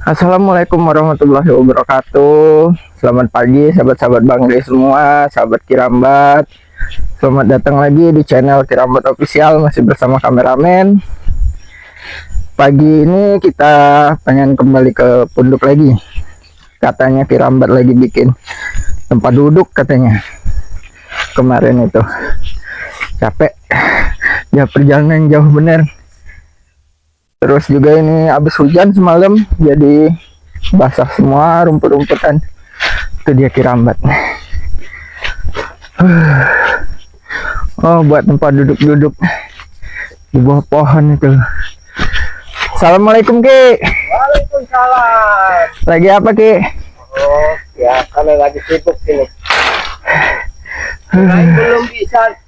Assalamualaikum warahmatullahi wabarakatuh. Selamat pagi sahabat-sahabat Bang Gray semua, sahabat Kirambat. Selamat datang lagi di channel Kirambat Official, masih bersama kameramen. Pagi ini kita pengen kembali ke Punduk lagi. Katanya Kirambat lagi bikin tempat duduk katanya. Kemarin itu capek. Ya perjalanan jauh bener. Terus juga ini habis hujan semalam, jadi basah semua rumput-rumputan. Itu dia Kirambat. Oh, buat tempat duduk-duduk di bawah pohon itu. Assalamualaikum Ki. Waalaikumsalam. Lagi apa Ki? Oh ya, kalau lagi sibuk ini. Belum bisa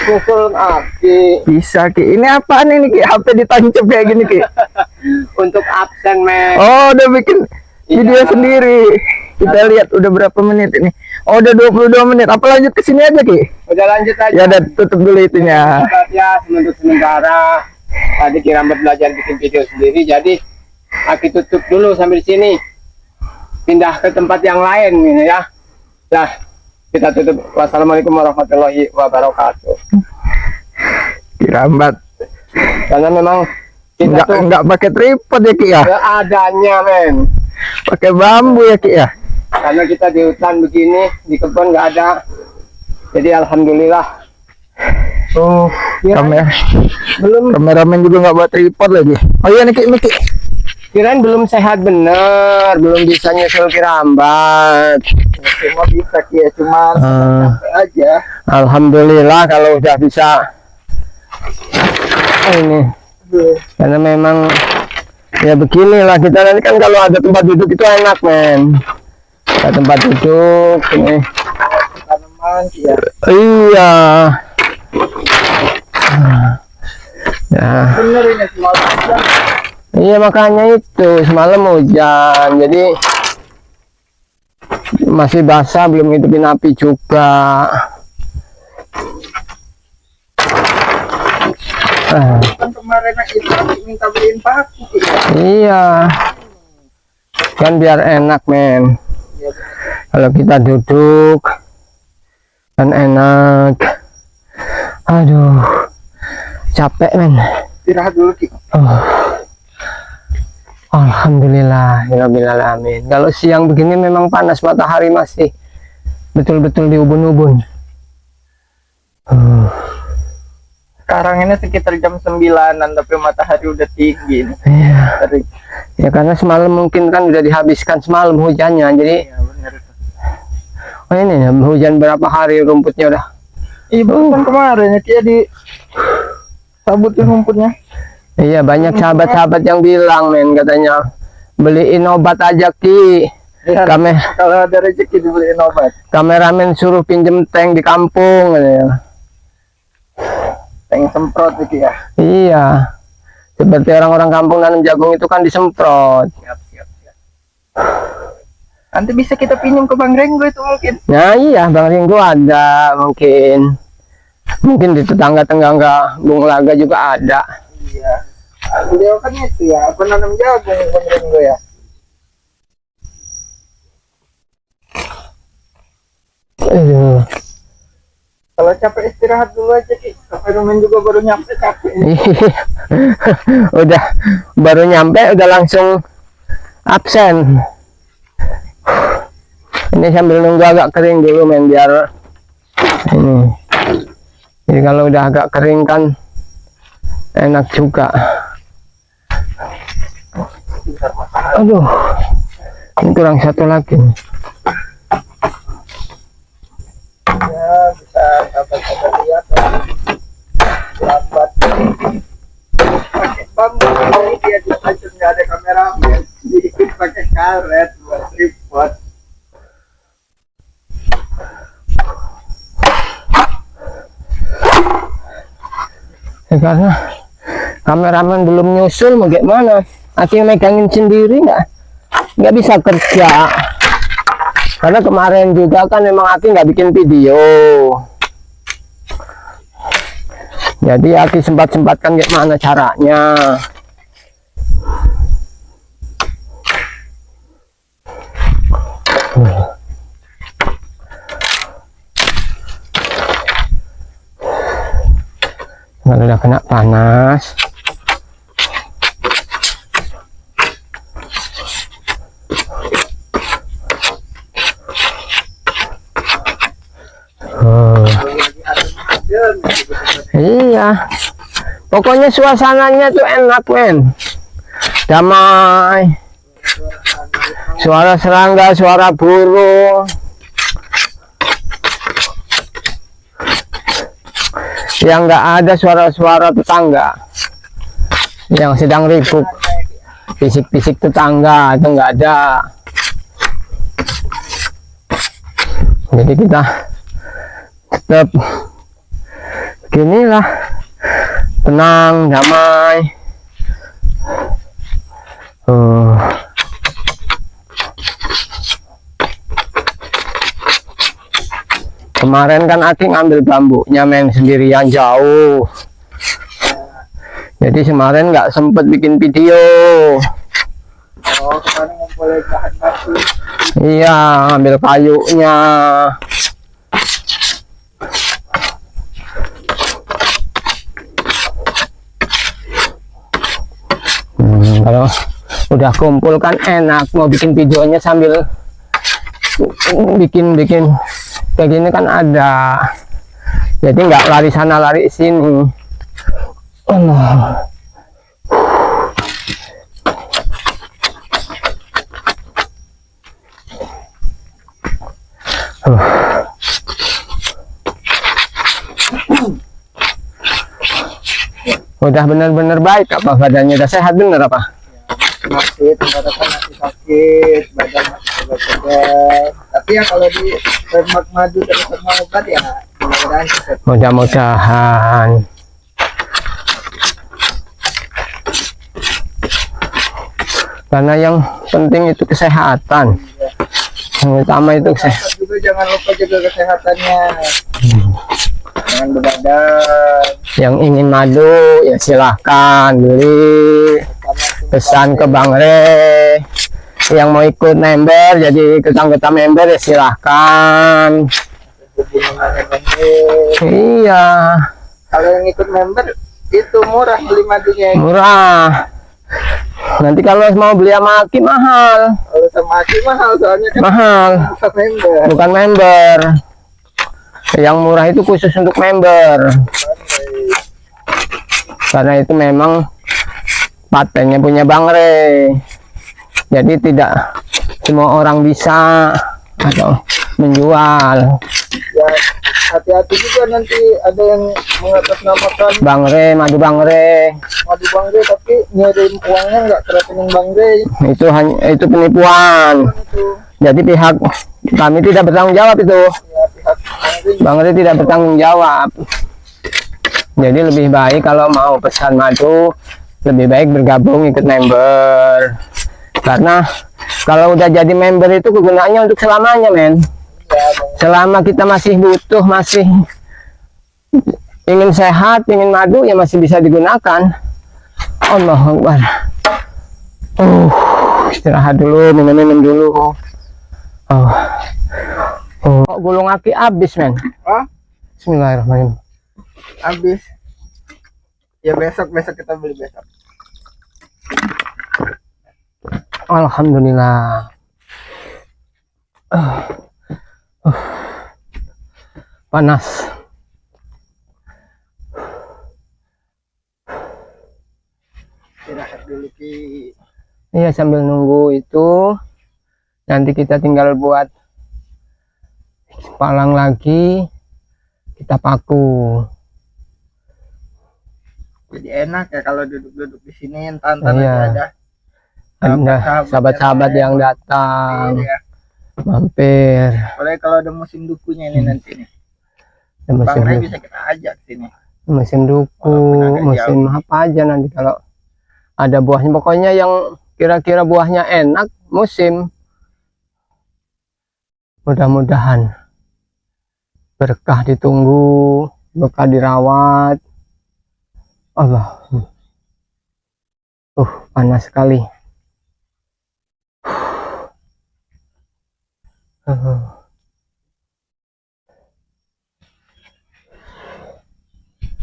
pukul api. Bisa Ki. Ini apaan ini Ki? HP ditancap kayak gini Ki? Untuk absen men. Oh, udah bikin video sendiri. Kita lihat udah berapa menit ini. Oh, udah 22 menit. Apa lanjut ke sini aja Ki? Udah lanjut aja. Ya udah tutup dulu itunya. Ya, untuk sementara tadi Kirambat belajar bikin video sendiri, jadi Aki tutup dulu sambil sini. Pindah ke tempat yang lain ini ya. Nah, kita tutup. Wassalamualaikum warahmatullahi wabarakatuh. Kirambat. Karena memang kita Enggak pakai tripod ya Ki ya? seadanya men. Pakai bambu ya Ki ya? Karena kita di hutan begini, di kebun nggak ada. Jadi alhamdulillah. Oh, Ya, belum kameramen juga nggak buat tripod lagi. Oh iya nih Ki. kirain belum sehat bener, belum bisa nyusul Kirambat. Semua bisa Ki ya, cuma sampai aja. Alhamdulillah kalau udah bisa. Ini karena memang ya beginilah kita nanti kan, kalau ada tempat duduk itu enak men. Ada tempat duduk ini. Tanaman Ki ya. Iya. Ya. Bener ini semua hujan. Iya makanya itu semalam hujan, jadi masih basah, belum hidupin api juga. Kan kemarin itu minta beliin paku Ki. Iya, kan biar enak men. Ya, Kalau kita duduk kan enak. Aduh, capek men. istirahat dulu Ki. Alhamdulillah, alamin. Kalau siang begini memang panas, matahari masih betul-betul di ubun-ubun. Sekarang ini sekitar jam 9-an, tapi matahari udah tinggi ini. Iya. Terik. Ya karena semalam mungkin kan udah dihabiskan semalam hujannya, jadi Ya bener. oh ini hujan berapa hari rumputnya udah. Ibu kan kemarin ya Ki ya, di sabutin rumputnya. Iya, banyak sahabat-sahabat yang bilang men, katanya beliin obat aja Ki. Ya, kalau ada rezeki dibeliin obat. Kameramen suruh pinjem tank di kampung katanya. Tank semprot Ki ya. Iya, seperti orang-orang kampung nanam jagung itu kan disemprot. Siap. Nanti bisa kita pinjam ke Bang Renggo itu mungkin. Nah iya, Bang Ringo ada mungkin di tetangga-tetangga Bung Laga juga ada. Iya. Beliau kan itu ya, penanam jagung Bang Renggo ya. Aduh. Kalau capek istirahat dulu aja Ki. Kameramen juga baru nyampe capek. Udah baru nyampe udah langsung absen. Ini sambil nunggu agak kering dulu men, biar ini. Jadi kalau udah agak kering kan enak juga. Aduh, ini kurang satu lagi. Ya bisa sahabat-sahabat lihat lambat pakai bambu ini dia dipancung, nggak ada kameramen, diikut pakai karet buat tripod. Ya, karena kameramen belum nyusul mau gimana, Aki megangin sendiri nggak bisa kerja. Karena kemarin juga kan memang Aki nggak bikin video, jadi Aki sempat-sempatkan gimana caranya. Kalau udah kena panas, iya, pokoknya suasananya tuh enak, men. Damai, suara serangga, suara burung, yang nggak ada suara-suara tetangga yang sedang ribut, fisik-fisik tetangga itu nggak ada. Jadi kita tetap beginilah, tenang, damai. Kemarin kan Aki ngambil bambunya, men, sendirian jauh. Jadi kemarin nggak sempet bikin video. Oh, kemarin ngumpulin bahan baku. Iya, ambil kayunya. Kalau udah kumpul kan enak, mau bikin videonya sambil bikin kayak gini kan ada. Jadi nggak lari sana lari sini. Udah bener-bener baik apa badannya, udah sehat bener apa? Masih tenggorokan masih sakit, badan masih pegal-pegal. Tapi ya kalau di Dermak Madu terus sama obat ya mudah-mudahan cepat. Mudah-mudahan. Karena yang penting itu kesehatan. Yang utama itu Kesehatan juga, jangan lupa jaga kesehatannya. Jangan begadang. Yang ingin madu ya silahkan beli, pesan ke Bang Re. Yang mau ikut member jadi anggota member ya silahkan. Iya, Kalau yang ikut member itu murah beli madunya. murah. Nanti kalau mau beli sama Aki mahal. Kalau sama Aki mahal soalnya kan Mahal, bukan member. bukan member. Yang murah itu khusus untuk member. Karena itu memang patennya punya Bang Re. Jadi tidak semua orang bisa atau menjual. Ya hati-hati juga, nanti ada yang mengatasnamakan Bang Re, madu Bang Re. madu Bang Re tapi ngirim uangnya nggak ke rekening Bang Re. Itu hanya itu penipuan. Itu Jadi pihak kami tidak bertanggung jawab itu. ya pihak Bang Re. Bang Re tidak bertanggung jawab. Jadi lebih baik kalau mau pesan madu, lebih baik bergabung ikut member. Karena kalau udah jadi member itu kegunaannya untuk selamanya, men. Ya, Bang. Selama kita masih butuh, masih ingin sehat, ingin madu, ya masih bisa digunakan. Allahu Akbar. Istirahat dulu, minum dulu. Kok gulung Aki habis, men? Oh, Bismillahirrahmanirrahim. habis. Ya besok kita beli besok. Alhamdulillah. Panas. Istirahat dulu Ki. Iya, sambil nunggu itu nanti kita tinggal buat palang lagi, kita paku. Jadi enak ya kalau duduk-duduk di sini, entar-entar Iya. ada Ada sahabat-sahabat yang datang, Iya. mampir. Apalagi kalau ada musim dukunya ini nanti nih. Ada musim, Bang Ray bisa kita ajak sini. musim duku, Walaupun agak musim apa aja nanti kalau ada buahnya. Pokoknya yang kira-kira buahnya enak musim. Mudah-mudahan berkah ditunggu, berkah dirawat. Allah. Panas sekali.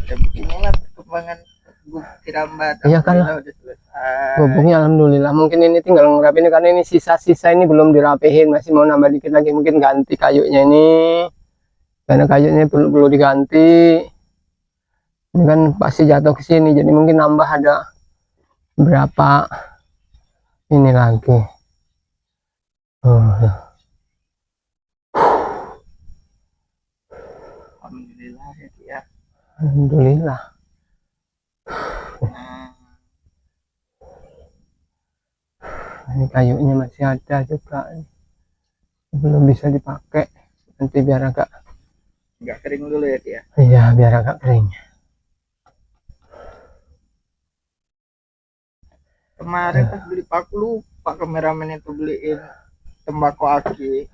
Ya beginilah perkembangan gubuk Kirambat. Iya kan? Alhamdulillah udah selesai. Gubuknya alhamdulillah. Mungkin ini tinggal ngerapin karena ini sisa-sisa ini belum dirapihin, masih mau nambah dikit lagi, mungkin ganti kayunya ini. Karena kayunya perlu diganti. Ini kan pasti jatuh ke sini, jadi mungkin nambah ada berapa ini lagi. Ya. Alhamdulillah ya. Alhamdulillah. Ini kayunya masih ada juga, belum bisa dipakai. Nanti biar agak Nggak kering dulu ya dia. iya, biar agak kering. Kemarin pas beli paku lupa kameramen itu beliin tembakau aki.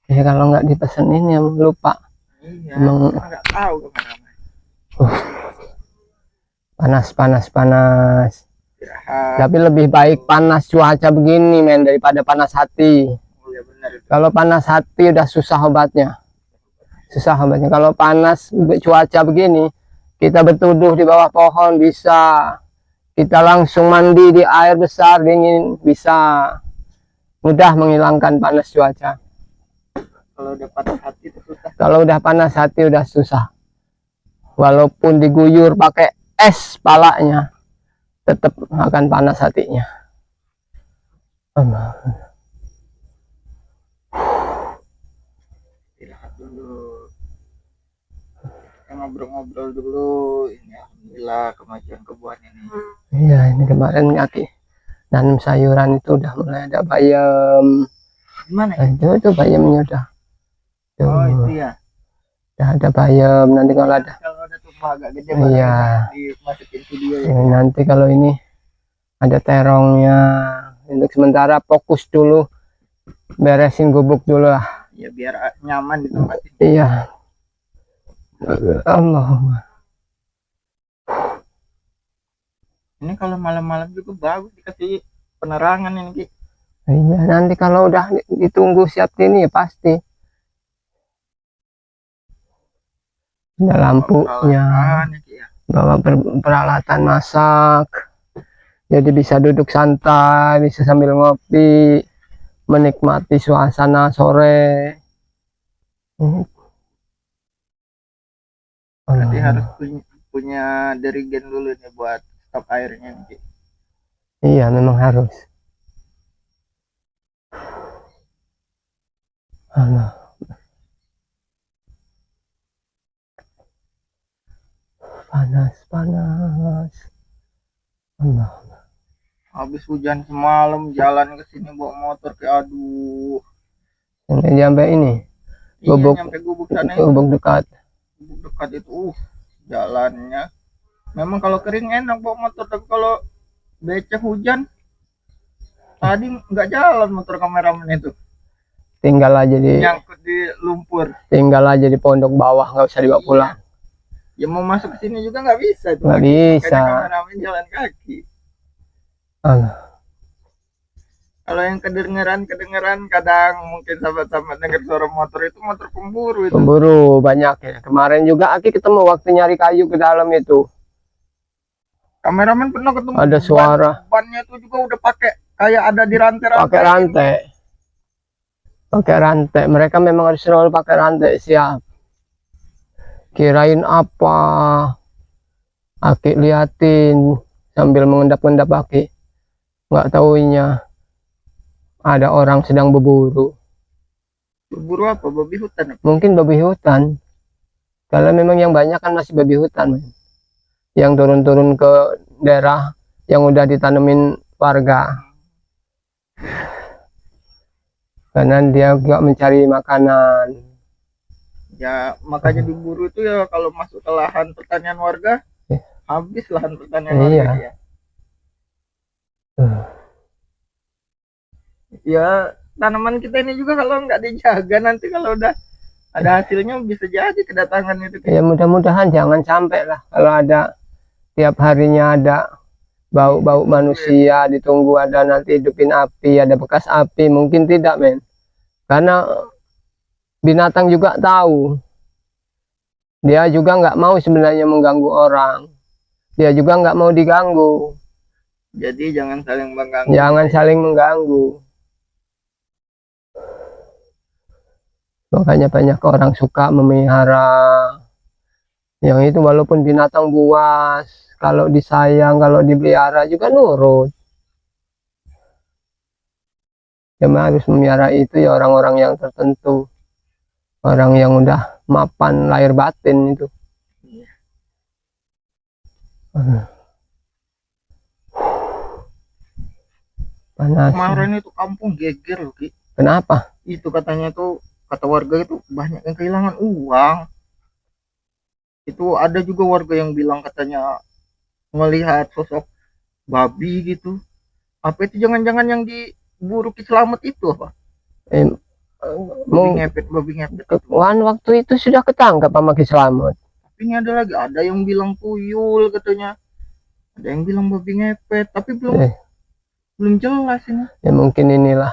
Ya kalau nggak dipesenin ya lupa. Iya, Emang nggak tahu kameramen. Panas. Istirahat. Tapi lebih baik panas cuaca begini men daripada panas hati. Oh ya benar itu. Kalau panas hati udah susah obatnya. Kalau panas cuaca begini, kita berteduh di bawah pohon bisa. Kita langsung mandi di air besar dingin bisa. Mudah menghilangkan panas cuaca. Kalau udah panas hati itu susah. Kalau udah panas hati udah susah. Walaupun diguyur pakai es palanya, tetap akan panas hatinya. Istirahat dulu. Kita ngobrol-ngobrol dulu. Ini alhamdulillah kemajuan kebuahan ini. Iya, ini kemarin kaki nanam sayuran itu udah mulai ada bayam. Gimana ya? Itu bayamnya udah. Tuh, Oh itu ya. udah ada bayam. Nanti kalau ada, Kalau ada tumbuh agak gede iya, dimasukin video ya. ini nanti kalau ini ada terongnya. Untuk sementara fokus dulu, beresin gubuk dulu lah. Ya biar nyaman di tempat ini. Iya. Allahumma. Ini kalau malam-malam juga bagus dikasih penerangan ini Ki. Iya, nanti kalau udah ditunggu siap ini ya pasti. Ada lampunya, Peralatan ya, Ki, ya. bawa peralatan masak. Jadi bisa duduk santai, bisa sambil ngopi, menikmati suasana sore. Nanti harus punya dirigen dulu nih buat stop airnya nih Ki. Iya, memang harus. Allah. Panas. Allah. Habis hujan semalam jalan ke sini bawa motor ke aduh. Sampai ini, Iya Gubuk. nyampe gubuk sana itu. gubuk dekat. Gubuk dekat itu jalannya. Memang kalau kering enak bawa motor tapi kalau becek hujan tadi nggak jalan motor kameramen itu. Tinggal aja Nyangkut di lumpur. di pondok bawah, nggak usah dibawa pulang. Ya mau masuk ke sini juga nggak bisa itu. Nggak Kaki. bisa. Makanya kameramen jalan kaki. Allah. Kalau yang kedengeran kadang mungkin sahabat-sahabat dengar suara motor itu motor pemburu itu. Pemburu banyak ya. Kemarin juga Aki ketemu waktu nyari kayu ke dalam itu. Kameramen pernah ketemu Ada suara. Bannya itu juga udah pakai kayak ada di rantai-rantai. Pakai rantai. Mereka memang harus selalu pakai rantai, siap. Kirain apa? Aki liatin sambil mengendap-endap Aki. Nggak taunya ada orang sedang berburu. Berburu apa? Babi hutan apa? Mungkin babi hutan. Kalau memang yang banyak kan masih babi hutan, man. Yang turun-turun ke daerah yang udah ditanemin warga. Karena dia juga mencari makanan. Ya makanya diburu itu ya kalau masuk ke lahan pertanian warga, habis lahan pertanian warga Iya. dia. Ya tanaman kita ini juga kalau nggak dijaga nanti kalau udah ada hasilnya bisa jadi kedatangan itu. Ya mudah-mudahan jangan sampai lah kalau ada tiap harinya ada bau-bau manusia, ditunggu ada nanti hidupin api, ada bekas api, mungkin tidak men. Karena binatang juga tahu, dia juga nggak mau sebenarnya mengganggu orang, dia juga nggak mau diganggu. Jadi jangan saling mengganggu. Jangan saling mengganggu. Makanya banyak orang suka memelihara yang itu, walaupun binatang buas, kalau disayang, kalau dipelihara juga nurut. Cuma harus memelihara itu ya orang-orang yang tertentu, orang yang udah mapan lahir batin itu. Panas. Kemarin itu kampung geger loh, Ki. Kenapa? Itu katanya tuh, kata warga itu banyak yang kehilangan uang. Itu ada juga warga yang bilang katanya melihat sosok babi gitu. Apa itu jangan-jangan yang diburu Ki Slamet itu apa? Babi ngepet itu. Waktu itu sudah ketangkap sama Ki Slamet. Tapi ini ada lagi, ada yang bilang tuyul katanya. Ada yang bilang babi ngepet, tapi belum jelas ini. Ya mungkin inilah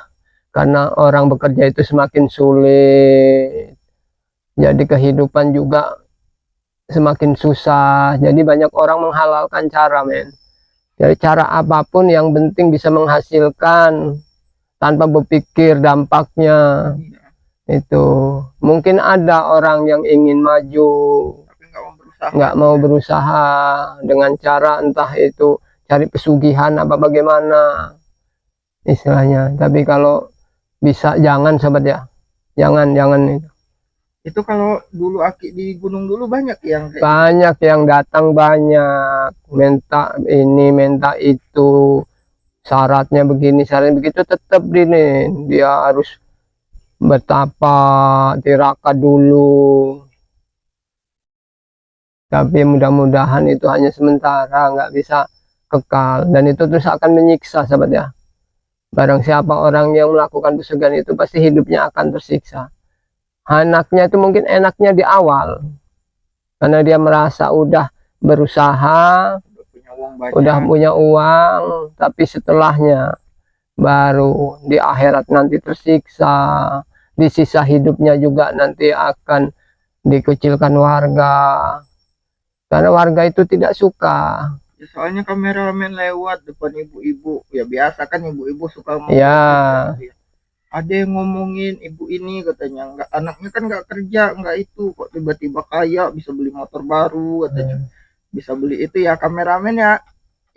karena orang bekerja itu semakin sulit, jadi kehidupan juga semakin susah, jadi banyak orang menghalalkan cara, men. Jadi cara apapun yang penting bisa menghasilkan tanpa berpikir dampaknya. Itu mungkin ada orang yang ingin maju Tapi nggak mau berusaha dengan cara entah itu cari pesugihan apa bagaimana istilahnya. Tapi kalau bisa jangan, sahabat ya, jangan itu. Itu kalau dulu Aki di gunung dulu banyak yang datang, banyak minta ini minta itu, syaratnya begini syaratnya begitu, tetap dia harus bertapa tirakat dulu. Tapi mudah-mudahan itu hanya sementara, nggak bisa kekal, dan itu terus akan menyiksa, sahabat ya. Barang siapa orang yang melakukan pesugihan itu pasti hidupnya akan tersiksa. Anaknya itu mungkin enaknya di awal karena dia merasa udah berusaha, udah punya uang, tapi setelahnya baru di akhirat nanti tersiksa. Di sisa hidupnya juga nanti akan dikucilkan warga, karena warga itu tidak suka. Ya, soalnya kameramen lewat depan ibu-ibu, ya biasa kan ibu-ibu suka ngomong. Ya. Ada yang ngomongin ibu ini katanya anaknya kan nggak kerja, nggak itu, kok tiba-tiba kaya, bisa beli motor baru katanya, bisa beli itu. Ya kameramen ya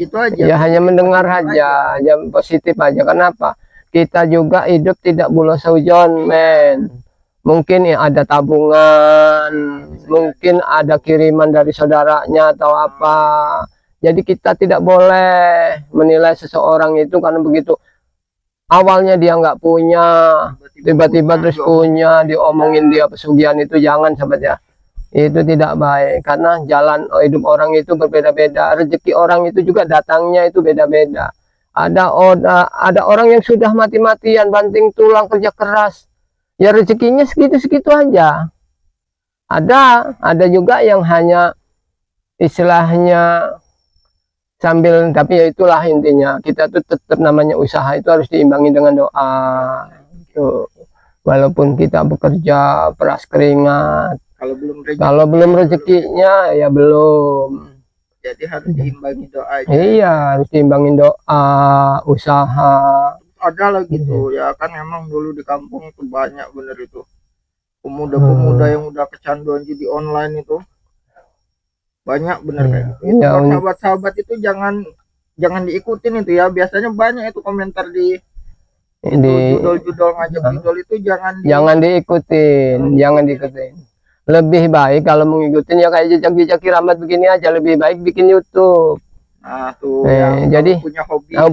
itu aja. Ya hanya mendengar aja, yang positif aja. Kenapa? Kita juga hidup tidak bulan seujon, men. Mungkin ya ada tabungan, mungkin ada kiriman dari saudaranya atau apa. Jadi kita tidak boleh menilai seseorang itu karena begitu awalnya dia nggak punya, tiba-tiba terus punya, diomongin dia pesugihan. Itu jangan, sahabat ya. Itu tidak baik, karena jalan hidup orang itu berbeda-beda, rezeki orang itu juga datangnya itu beda-beda. Ada orang yang sudah mati-matian banting tulang kerja keras, ya rezekinya segitu-segitu aja. Ada juga yang hanya istilahnya sambil, tapi ya itulah intinya, kita tuh tetap namanya usaha itu harus diimbangi dengan doa. Tuh, walaupun kita bekerja peras keringat, kalau belum rezekinya ya belum. Jadi harus diimbangi doa. Iya, harus diimbangi doa, usaha. Ada lagi tuh ya kan, emang dulu di kampung itu banyak bener itu pemuda-pemuda yang udah kecanduan judi online itu. Banyak bener kayak gitu. Ya, sahabat-sahabat itu jangan diikutin itu ya. Biasanya banyak itu komentar di judul-judul ngajak judul itu jangan diikutin. Lebih baik kalau mengikutin ya kayak jejak-jejak Kiramat begini aja, lebih baik bikin YouTube. Nah, tuh jadi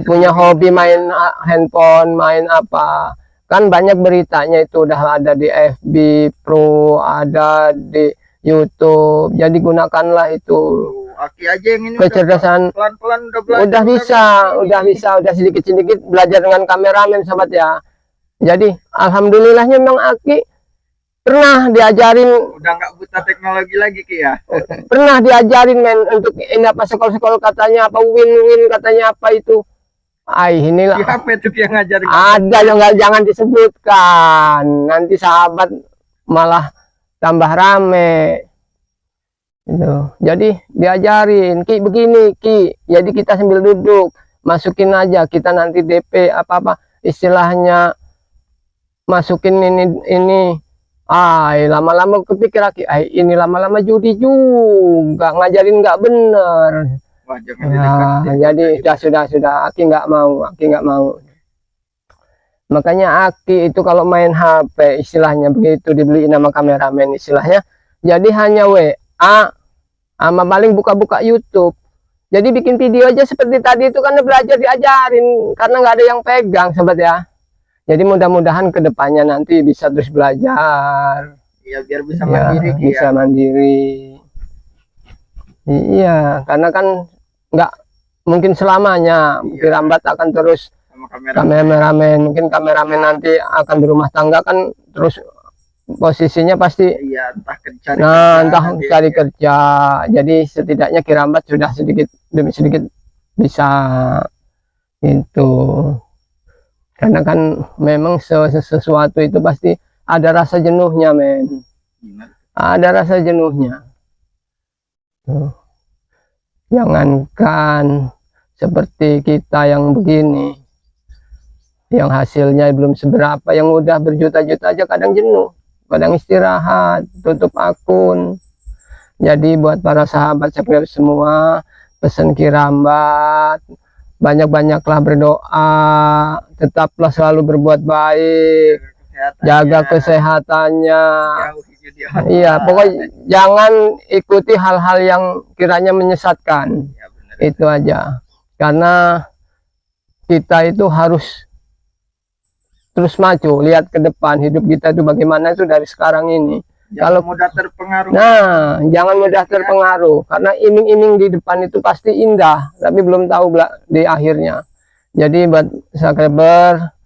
punya hobi main handphone, main apa. Kan banyak beritanya itu udah ada di FB Pro, ada di YouTube. Jadi gunakanlah itu. Aki aja yang ini kecerdasan pelan-pelan udah bisa sedikit-sedikit belajar dengan kameramen, sahabat ya. Jadi alhamdulillahnya memang Aki pernah diajarin, udah nggak buta teknologi lagi Ki ya. Pernah diajarin, men, untuk ini apa sekolah katanya apa win katanya apa itu. Inilah Siapa itu yang ngajar? ada yang nggak, jangan disebutkan, nanti sahabat malah tambah rame gitu. Jadi diajarin, Ki begini Ki, jadi kita sambil duduk masukin aja, kita nanti DP apa istilahnya, masukin ini lama-lama kepikir Ki, ini lama-lama judi juga, ngajarin nggak bener. Wah, jangan Nah, jadi sudah Aki nggak mau. Makanya Aki itu kalau main HP istilahnya begitu, dibeliin nama kameramen istilahnya, jadi hanya WA sama paling buka-buka YouTube. Jadi bikin video aja seperti tadi itu karena belajar diajarin, karena nggak ada yang pegang sobat ya. Jadi mudah-mudahan kedepannya nanti bisa terus belajar. Iya, biar bisa Ya, mandiri. bisa mandiri. Iya, karena kan nggak mungkin selamanya. Mungkin Rambat akan terus Sama kamera. kameramen, mungkin kameramen nanti akan berumah tangga kan, terus posisinya pasti Iya, entah cari entah cari kerja. Jadi setidaknya Kirambat sudah sedikit demi sedikit bisa itu. Karena kan memang sesuatu itu pasti ada rasa jenuhnya, men. Ada rasa jenuhnya. Tuh. Jangankan seperti kita yang begini, yang hasilnya belum seberapa, yang udah berjuta-juta aja kadang jenuh, kadang istirahat, tutup akun. Jadi buat para sahabat subscriber semua, pesan Kirambat, banyak-banyaklah berdoa, tetaplah selalu berbuat baik, jaga kesehatannya. Iya, pokoknya jangan ikuti hal-hal yang kiranya menyesatkan. Ya, benar. Itu aja. Karena kita itu harus terus maju, lihat ke depan, hidup kita itu bagaimana itu dari sekarang ini. Kalau mudah terpengaruh. Nah, jangan mudah terpengaruh, karena iming-iming di depan itu pasti indah, tapi belum tahu di akhirnya. Jadi buat subscriber,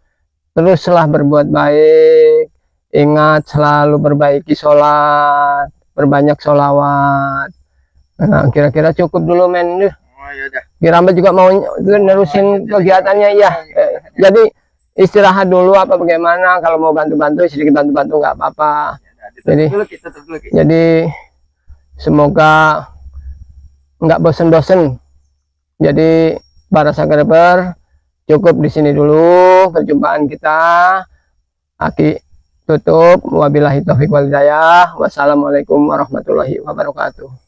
teruslah berbuat baik. Ingat selalu perbaiki sholat, perbanyak sholawat. Nah, kira-kira cukup dulu, men. Oh, yaudah. Kirambat juga mau nerusin kegiatannya, ya. Jadi istirahat dulu apa bagaimana, kalau mau bantu-bantu sedikit bantu-bantu nggak apa-apa. Jadi semoga nggak bosen-bosen. Jadi para subscriber, cukup di sini dulu perjumpaan kita. Aki tutup. Wabillahi taufiq wal hidayah. Wassalamualaikum warahmatullahi wabarakatuh.